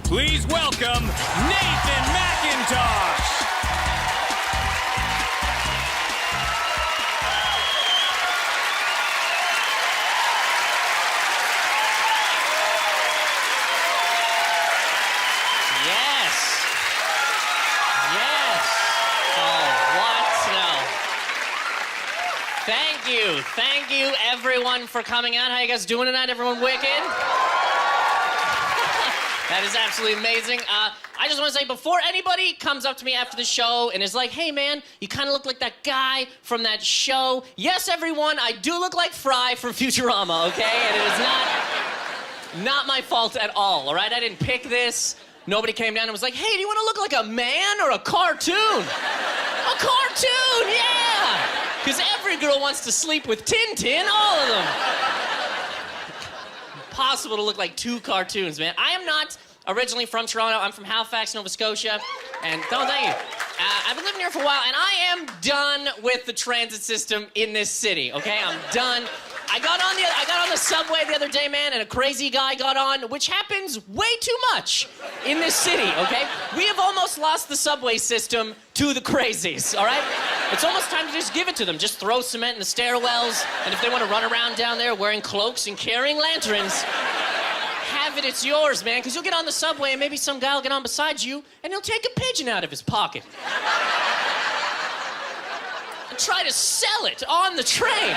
Please welcome Nathan Macintosh. Thank you, everyone, for coming out. How you guys doing tonight? Everyone wicked? That is absolutely amazing. I just want to say, before anybody comes up to me after the show and is like, hey, man, you kind of look like that guy from that show. Yes, everyone, I do look like Fry from Futurama, okay? And it is not my fault at all right? I didn't pick this. Nobody came down and was like, hey, do you want to look like a man or a cartoon? A cartoon, yeah! Because every girl wants to sleep with Tintin, all of them. Impossible to look like two cartoons, man. I am not originally from Toronto. I'm from Halifax, Nova Scotia. And thank you. I've been living here for a while, and I am done with the transit system in this city, okay? I'm done. I got on the subway the other day, man, and a crazy guy got on, which happens way too much in this city, okay? We have almost lost the subway system to the crazies, all right? It's almost time to just give it to them. Just throw cement in the stairwells, and if they want to run around down there wearing cloaks and carrying lanterns, have it, it's yours, man, because you'll get on the subway and maybe some guy will get on beside you and he'll take a pigeon out of his pocket. And try to sell it on the train.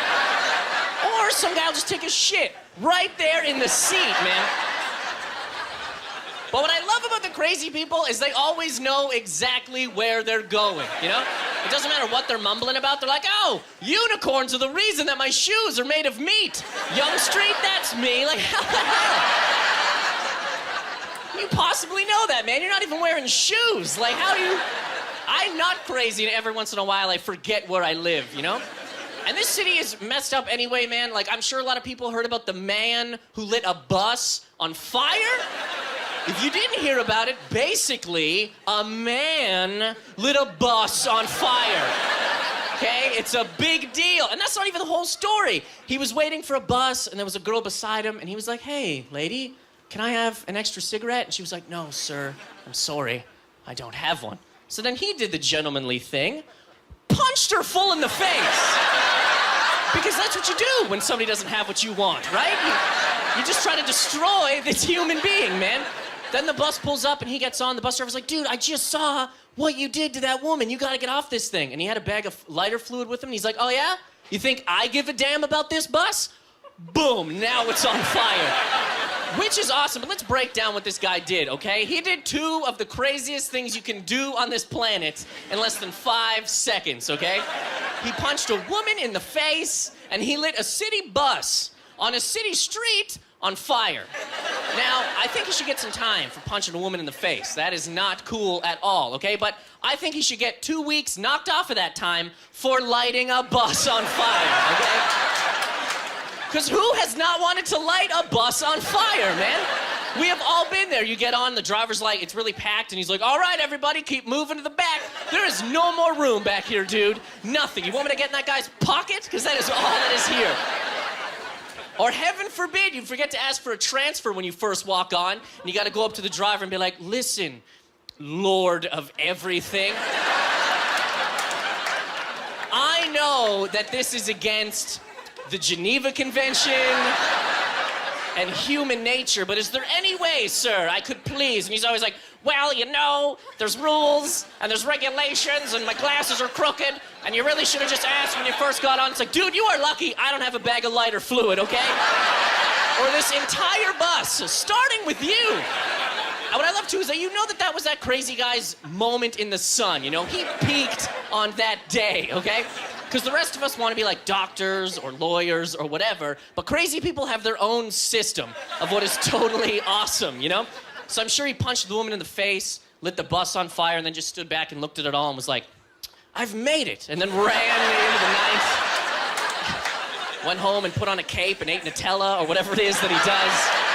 Or some guy will just take a shit right there in the seat, man. But what I love about the crazy people is they always know exactly where they're going, you know? It doesn't matter what they're mumbling about. They're like, oh, unicorns are the reason that my shoes are made of meat. Young Street, that's me. Like, how the hell? You possibly know that, man. You're not even wearing shoes. Like, how do you... I'm not crazy, and every once in a while I forget where I live, you know? And this city is messed up anyway, man. Like, I'm sure a lot of people heard about the man who lit a bus on fire. If you didn't hear about it, basically, a man lit a bus on fire. Okay? It's a big deal. And that's not even the whole story. He was waiting for a bus, and there was a girl beside him, and he was like, hey, lady, can I have an extra cigarette? And she was like, no, sir, I'm sorry, I don't have one. So then he did the gentlemanly thing, punched her full in the face. Because that's what you do when somebody doesn't have what you want, right? You just try to destroy this human being, man. Then the bus pulls up and he gets on. The bus driver's like, dude, I just saw what you did to that woman. You gotta get off this thing. And he had a bag of lighter fluid with him. And he's like, oh yeah? You think I give a damn about this bus? Boom, now it's on fire. Which is awesome, but let's break down what this guy did, okay? He did two of the craziest things you can do on this planet in less than 5 seconds, okay? He punched a woman in the face, and he lit a city bus on a city street on fire. Now, I think he should get some time for punching a woman in the face. That is not cool at all, okay? But I think he should get 2 weeks knocked off of that time for lighting a bus on fire, okay? Because who has not wanted to light a bus on fire, man? We have all been there. You get on, the driver's like, it's really packed, and he's like, all right, everybody, keep moving to the back. There is no more room back here, dude. Nothing. You want me to get in that guy's pocket? Because that is all that is here. Or heaven forbid, you forget to ask for a transfer when you first walk on, and you got to go up to the driver and be like, listen, Lord of everything. I know that this is against the Geneva Convention and human nature, but is there any way, sir, I could please? And he's always like, well, you know, there's rules and there's regulations and my glasses are crooked and you really should have just asked when you first got on. It's like, dude, you are lucky I don't have a bag of lighter fluid, okay? Or this entire bus, starting with you. And what I love, too, is that you know that was that crazy guy's moment in the sun, you know? He peaked on that day, okay? Because the rest of us want to be like doctors or lawyers or whatever, but crazy people have their own system of what is totally awesome, you know? So I'm sure he punched the woman in the face, lit the bus on fire, and then just stood back and looked at it all and was like, I've made it, and then ran into the night. Went home and put on a cape and ate Nutella or whatever it is that he does.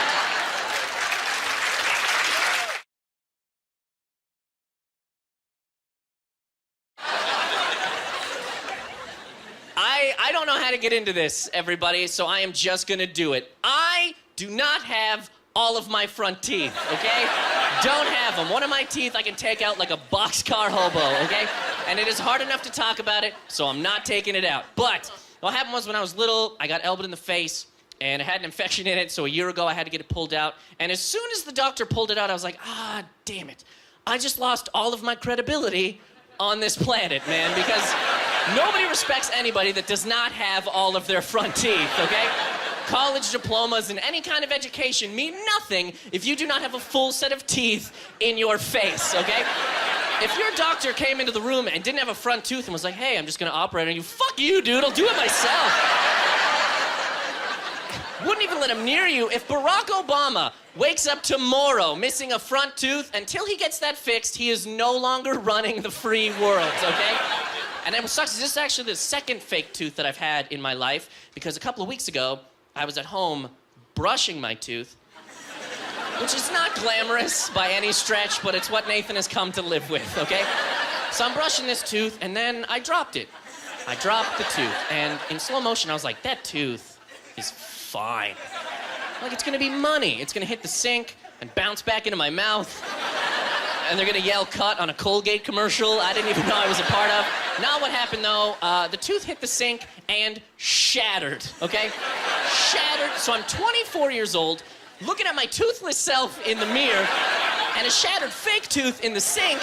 I don't know how to get into this, everybody, so I am just gonna do it. I do not have all of my front teeth, okay? Don't have them. One of my teeth I can take out like a boxcar hobo, okay? And it is hard enough to talk about it, so I'm not taking it out. But what happened was when I was little, I got elbowed in the face, and it had an infection in it, so a year ago I had to get it pulled out. And as soon as the doctor pulled it out, I was like, damn it. I just lost all of my credibility on this planet, man, because nobody respects anybody that does not have all of their front teeth, okay? College diplomas and any kind of education mean nothing if you do not have a full set of teeth in your face, okay? If your doctor came into the room and didn't have a front tooth and was like, hey, I'm just gonna operate on you, fuck you, dude, I'll do it myself. Wouldn't even let him near you. If Barack Obama wakes up tomorrow missing a front tooth, until he gets that fixed, he is no longer running the free world, okay? And then what sucks is this is actually the second fake tooth that I've had in my life, because a couple of weeks ago, I was at home brushing my tooth, which is not glamorous by any stretch, but it's what Nathan has come to live with, okay? So I'm brushing this tooth, and then I dropped it. I dropped the tooth, and in slow motion, I was like, that tooth is fine. Like, it's gonna be money. It's gonna hit the sink and bounce back into my mouth, and they're gonna yell cut on a Colgate commercial I didn't even know I was a part of. Now what happened, though, the tooth hit the sink and shattered, okay? Shattered. So I'm 24 years old, looking at my toothless self in the mirror, and a shattered fake tooth in the sink,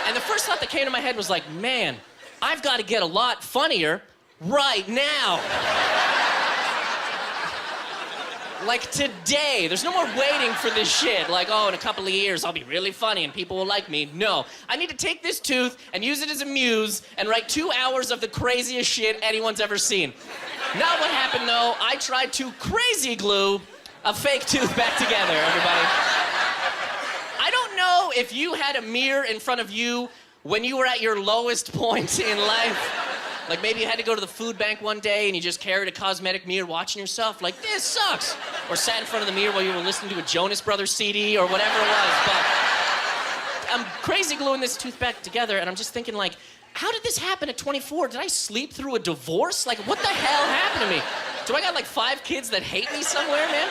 and the first thought that came to my head was like, man, I've got to get a lot funnier right now. Like today, there's no more waiting for this shit. Like, oh, in a couple of years, I'll be really funny and people will like me. No, I need to take this tooth and use it as a muse and write 2 hours of the craziest shit anyone's ever seen. Now what happened, though, I tried to crazy glue a fake tooth back together, everybody. I don't know if you had a mirror in front of you when you were at your lowest point in life. Like maybe you had to go to the food bank one day and you just carried a cosmetic mirror watching yourself like, this sucks. Or sat in front of the mirror while you were listening to a Jonas Brothers CD or whatever it was. But I'm crazy gluing this tooth back together and I'm just thinking like, how did this happen at 24? Did I sleep through a divorce? Like, what the hell happened to me? Do I got like 5 kids that hate me somewhere, man?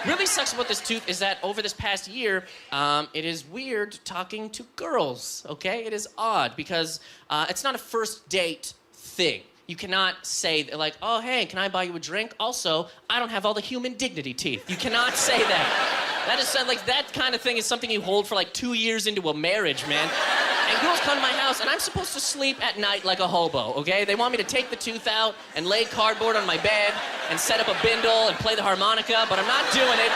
Really sucks about this tooth is that over this past year, it is weird talking to girls, okay? It is odd because it's not a first date thing. You cannot say like, oh, hey, can I buy you a drink? Also, I don't have all the human dignity teeth. You cannot say that. That is like, that kind of thing is something you hold for like 2 years into a marriage, man. And girls come to my house and I'm supposed to sleep at night like a hobo, okay? They want me to take the tooth out and lay cardboard on my bed and set up a bindle and play the harmonica, but I'm not doing it.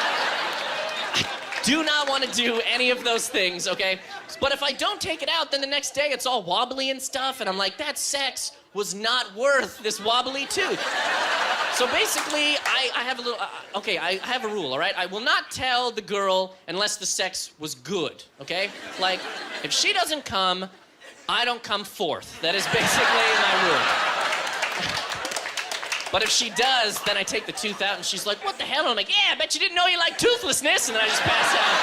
I do not want to do any of those things, okay? But if I don't take it out, then the next day it's all wobbly and stuff, and I'm like, that sex was not worth this wobbly tooth. So basically, I have a little, I have a rule, all right? I will not tell the girl unless the sex was good, okay? Like, if she doesn't come, I don't come forth. That is basically my rule. But if she does, then I take the tooth out and she's like, what the hell? And I'm like, yeah, I bet you didn't know you like toothlessness. And then I just pass out.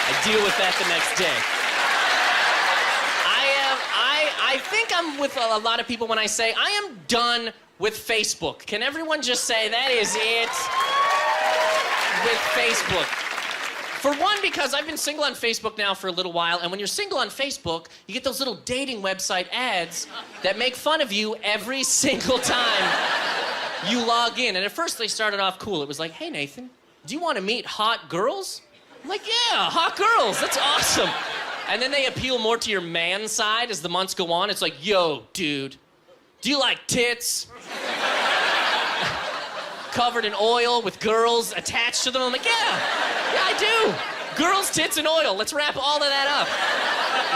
I deal with that the next day. I think I'm with a lot of people when I say I am done with Facebook. Can everyone just say that is it with Facebook? For one, because I've been single on Facebook now for a little while, and when you're single on Facebook, you get those little dating website ads that make fun of you every single time you log in. And at first they started off cool. It was like, hey Nathan, do you want to meet hot girls? I'm like, yeah, hot girls, that's awesome. And then they appeal more to your man side as the months go on. It's like, yo, dude, do you like tits? Covered in oil with girls attached to them. I'm like, yeah, I do. Girls, tits, and oil. Let's wrap all of that up.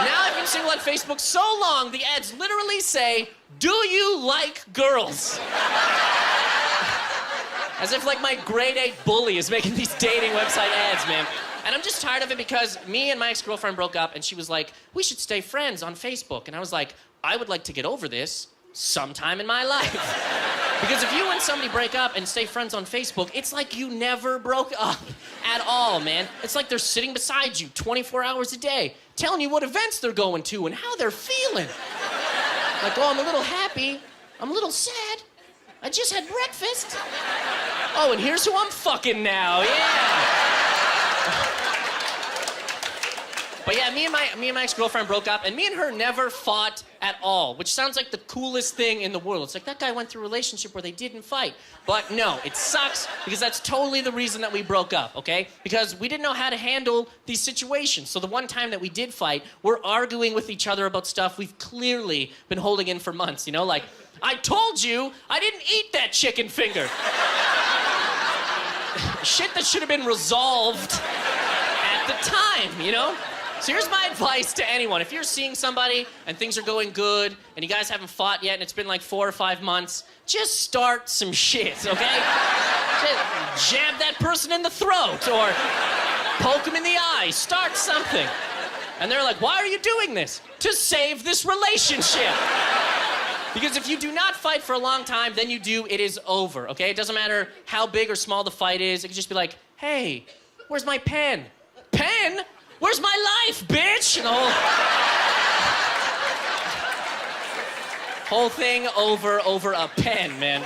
Now I've been single on Facebook so long, the ads literally say, do you like girls? As if like my grade 8 bully is making these dating website ads, man. And I'm just tired of it because me and my ex-girlfriend broke up and she was like, we should stay friends on Facebook. And I was like, I would like to get over this sometime in my life. Because if you and somebody break up and stay friends on Facebook, it's like you never broke up at all, man. It's like they're sitting beside you 24 hours a day, telling you what events they're going to and how they're feeling. Like, oh, I'm a little happy. I'm a little sad. I just had breakfast. Oh, and here's who I'm fucking now, yeah. But yeah, me and my ex-girlfriend broke up, and me and her never fought at all, which sounds like the coolest thing in the world. It's like, that guy went through a relationship where they didn't fight. But no, it sucks, because that's totally the reason that we broke up, okay? Because we didn't know how to handle these situations. So the one time that we did fight, we're arguing with each other about stuff we've clearly been holding in for months, you know? Like, I told you I didn't eat that chicken finger. Shit that should have been resolved at the time, you know? So here's my advice to anyone. If you're seeing somebody and things are going good and you guys haven't fought yet and it's been like 4 or 5 months, just start some shit, okay? Just jab that person in the throat or poke them in the eye. Start something. And they're like, why are you doing this? To save this relationship. Because if you do not fight for a long time, then you do, it is over, okay? It doesn't matter how big or small the fight is. It could just be like, hey, where's my pen? Pen? Where's my life, bitch? And the whole thing over a pen, man.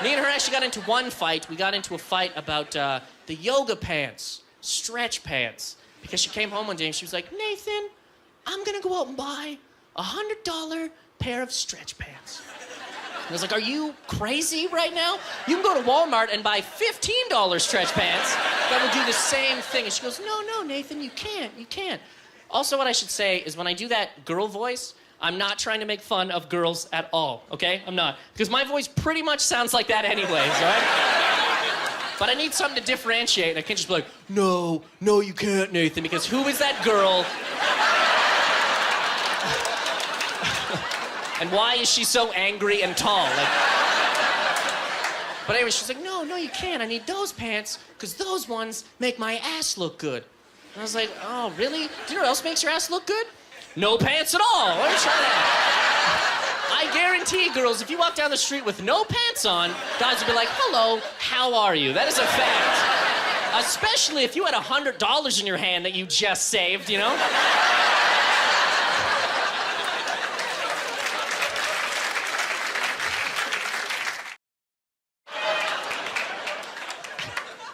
Me and her actually got into one fight. We got into a fight about the yoga pants, stretch pants. Because she came home one day and she was like, Nathan, I'm gonna go out and buy a $100 pair of stretch pants. And I was like, are you crazy right now? You can go to Walmart and buy $15 stretch pants that will do the same thing. And she goes, no, Nathan, you can't. Also, what I should say is when I do that girl voice, I'm not trying to make fun of girls at all, okay? I'm not. Because my voice pretty much sounds like that anyways, all right? But I need something to differentiate, and I can't just be like, no, you can't, Nathan, because who is that girl? And why is she so angry and tall? But anyway, she's like, no, you can't. I need those pants, because those ones make my ass look good. And I was like, oh, really? Do you know what else makes your ass look good? No pants at all. Why don't you try that? I guarantee, girls, if you walk down the street with no pants on, guys will be like, hello, how are you? That is a fact. Especially if you had $100 in your hand that you just saved, you know?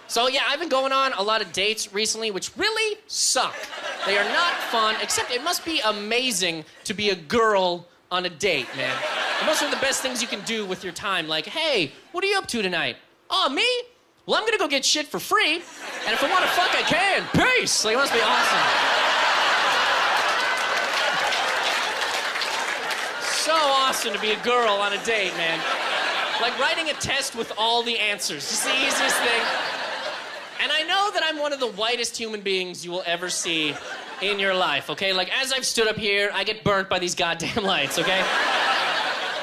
So yeah, I've been going on a lot of dates recently, which really suck. They are not fun, except it must be amazing to be a girl on a date, man. It must be the best things you can do with your time. Like, hey, what are you up to tonight? Oh, me? Well, I'm gonna go get shit for free, and if I wanna fuck, I can. Peace! Like, it must be awesome. So awesome to be a girl on a date, man. Like writing a test with all the answers. It's the easiest thing. And I know that I'm one of the whitest human beings you will ever see in your life, okay? Like, as I've stood up here, I get burnt by these goddamn lights, okay?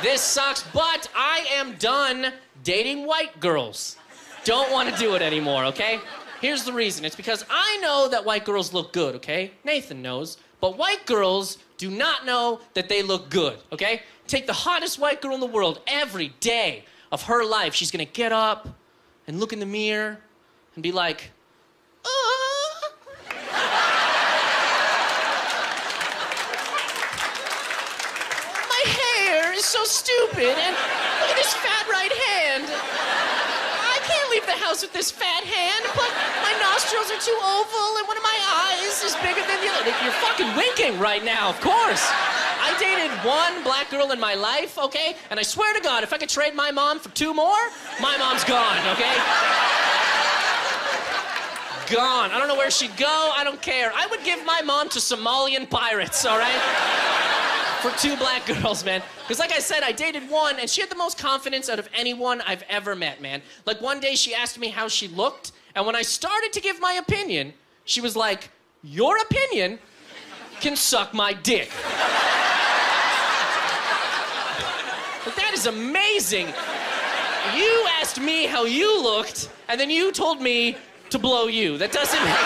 This sucks, but I am done dating white girls. Don't want to do it anymore, okay? Here's the reason. It's because I know that white girls look good, okay? Nathan knows. But white girls do not know that they look good, okay? Take the hottest white girl in the world. Every day of her life, she's gonna get up and look in the mirror and be like, my hair is so stupid, and look at this fat right hand. I can't leave the house with this fat hand, but my nostrils are too oval, and one of my eyes is bigger than the other. You're fucking winking right now, of course. I dated one black girl in my life, okay? And I swear to God, if I could trade my mom for 2 more, my mom's gone, okay? Gone. I don't know where she'd go. I don't care. I would give my mom to Somalian pirates, all right? For 2 black girls, man. Because like I said, I dated one, and she had the most confidence out of anyone I've ever met, man. Like one day she asked me how she looked, and when I started to give my opinion, she was like, your opinion can suck my dick. But that is amazing. You asked me how you looked, and then you told me to blow you. That doesn't make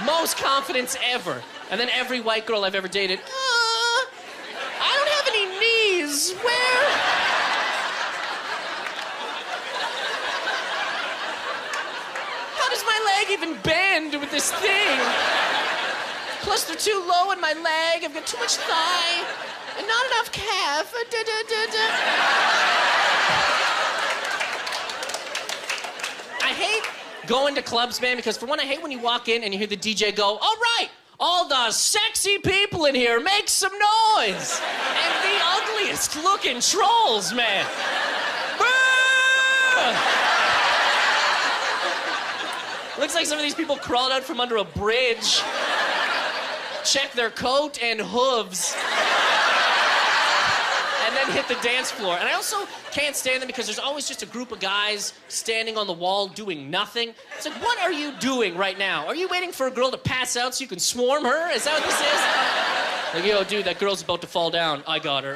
most confidence ever. And then every white girl I've ever dated, I don't have any knees. Where? How does my leg even bend with this thing? Plus they're too low in my leg. I've got too much thigh and not enough calf. hate going to clubs, man, because for one, I hate when you walk in and you hear the DJ go, all right, all the sexy people in here, make some noise. And the ugliest looking trolls, man. Looks like some of these people crawled out from under a bridge. Check their coat and hooves. And then hit the dance floor. And I also can't stand them because there's always just a group of guys standing on the wall doing nothing. It's like, what are you doing right now? Are you waiting for a girl to pass out so you can swarm her? Is that what this is? Like, yo, dude, that girl's about to fall down. I got her.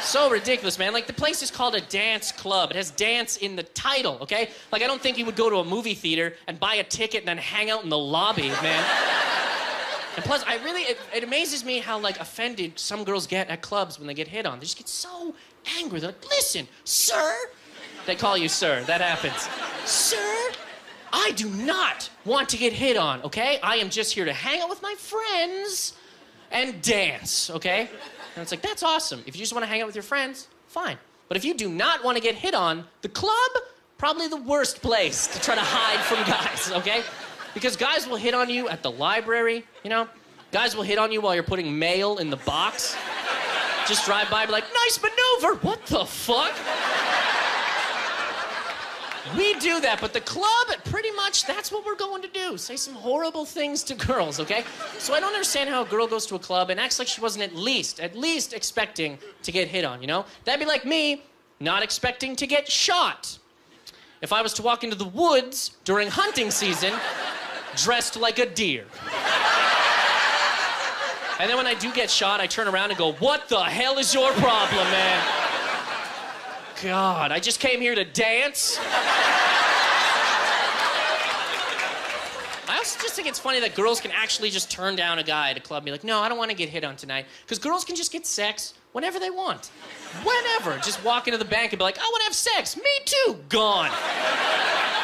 So ridiculous, man. Like, the place is called a dance club. It has dance in the title, okay? Like, I don't think you would go to a movie theater and buy a ticket and then hang out in the lobby, man. And plus, it amazes me how, like, offended some girls get at clubs when they get hit on. They just get so angry. They're like, listen, sir. They call you sir. That happens. Sir, I do not want to get hit on, okay? I am just here to hang out with my friends and dance, okay? And it's like, that's awesome. If you just want to hang out with your friends, fine. But if you do not want to get hit on, the club, probably the worst place to try to hide from guys, okay? Because guys will hit on you at the library, you know? Guys will hit on you while you're putting mail in the box. Just drive by and be like, nice maneuver. What the fuck? We do that, but the club, pretty much, that's what we're going to do. Say some horrible things to girls, okay? So I don't understand how a girl goes to a club and acts like she wasn't at least expecting to get hit on, you know? That'd be like me not expecting to get shot. If I was to walk into the woods during hunting season, dressed like a deer. And then when I do get shot, I turn around and go, what the hell is your problem, man? God, I just came here to dance. I also just think it's funny that girls can actually just turn down a guy at a club and be like, no, I don't want to get hit on tonight. Because girls can just get sex whenever they want. Whenever. Just walk into the bank and be like, I want to have sex. Me too. Gone.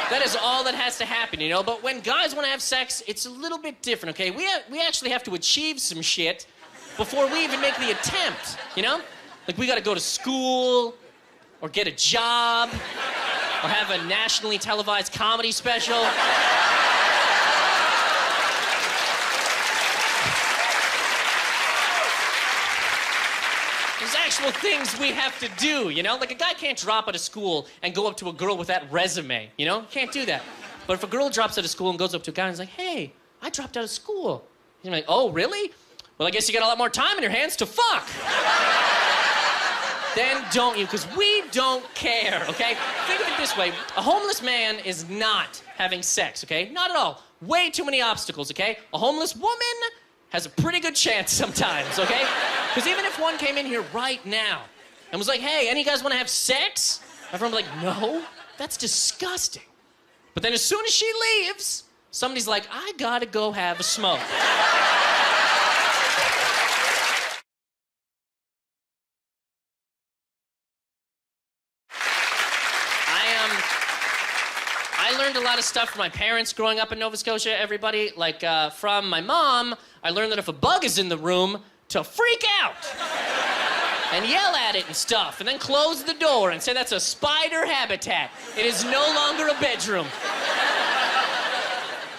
That is all that has to happen, you know? But when guys want to have sex, it's a little bit different, okay? We actually have to achieve some shit before we even make the attempt, you know? Like, we got to go to school, or get a job, or have a nationally televised comedy special. There's actual things we have to do, you know? Like, a guy can't drop out of school and go up to a girl with that resume, you know? Can't do that. But if a girl drops out of school and goes up to a guy and is like, hey, I dropped out of school. He's like, oh, really? Well, I guess you got a lot more time in your hands to fuck. Then don't you, because we don't care, okay? Think of it this way. A homeless man is not having sex, okay? Not at all. Way too many obstacles, okay? A homeless woman has a pretty good chance sometimes, okay? Because even if one came in here right now and was like, hey, any of you guys want to have sex? Everyone would be like, no, that's disgusting. But then as soon as she leaves, somebody's like, I gotta go have a smoke. I learned a lot of stuff from my parents growing up in Nova Scotia, everybody. Like, from my mom, I learned that if a bug is in the room, to freak out. And yell at it and stuff. And then close the door and say that's a spider habitat. It is no longer a bedroom.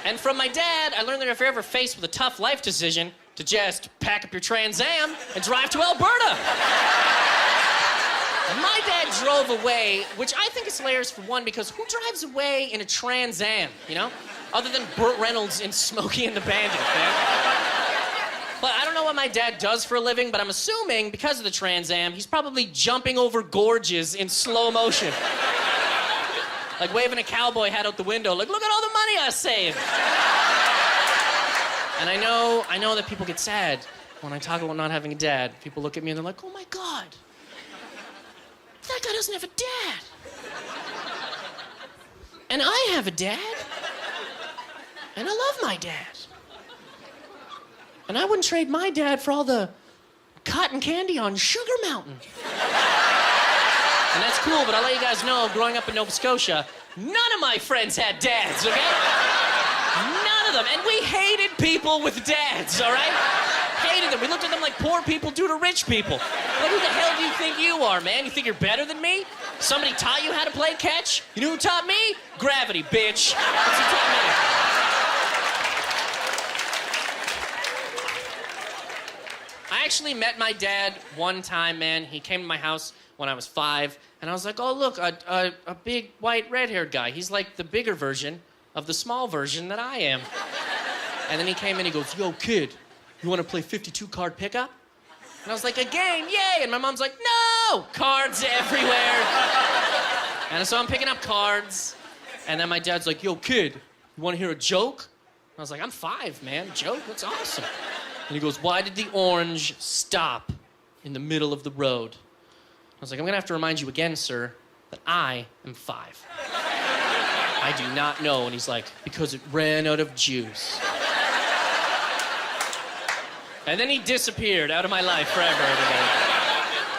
And from my dad, I learned that if you're ever faced with a tough life decision, to just pack up your Trans Am and drive to Alberta. My dad drove away, which I think is hilarious for one, because who drives away in a Trans Am, you know? Other than Burt Reynolds in Smokey and the Bandit, man. But I don't know what my dad does for a living, but I'm assuming because of the Trans Am, he's probably jumping over gorges in slow motion. Like waving a cowboy hat out the window, like, look at all the money I saved. And I know that people get sad when I talk about not having a dad. People look at me and they're like, oh my God. That guy doesn't have a dad. And I have a dad. And I love my dad. And I wouldn't trade my dad for all the cotton candy on Sugar Mountain. And that's cool, but I'll let you guys know, growing up in Nova Scotia, none of my friends had dads, okay? None of them. And we hated people with dads, all right? hated them. We looked at them like poor people do to rich people. Like, who the hell do you think you are, man? You think you're better than me? Somebody taught you how to play catch? You know who taught me? Gravity, bitch. That's who taught me. I actually met my dad one time, man. He came to my house when I was 5, and I was like, oh, look, a big, white, red-haired guy. He's like the bigger version of the small version that I am. And then he came in, he goes, yo, kid, you want to play 52-card pickup? And I was like, a game, yay! And my mom's like, no! Cards everywhere. And so I'm picking up cards, and then my dad's like, yo, kid, you want to hear a joke? And I was like, I'm 5, man. Joke? That's awesome. And he goes, why did the orange stop in the middle of the road? I was like, I'm gonna have to remind you again, sir, that I am 5. I do not know. And he's like, because it ran out of juice. And then he disappeared out of my life forever.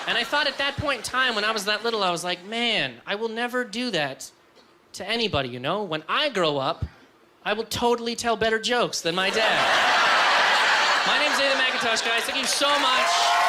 And I thought at that point in time, when I was that little, I was like, man, I will never do that to anybody, you know? When I grow up, I will totally tell better jokes than my dad. My name's Macintosh, guys. Thank you so much.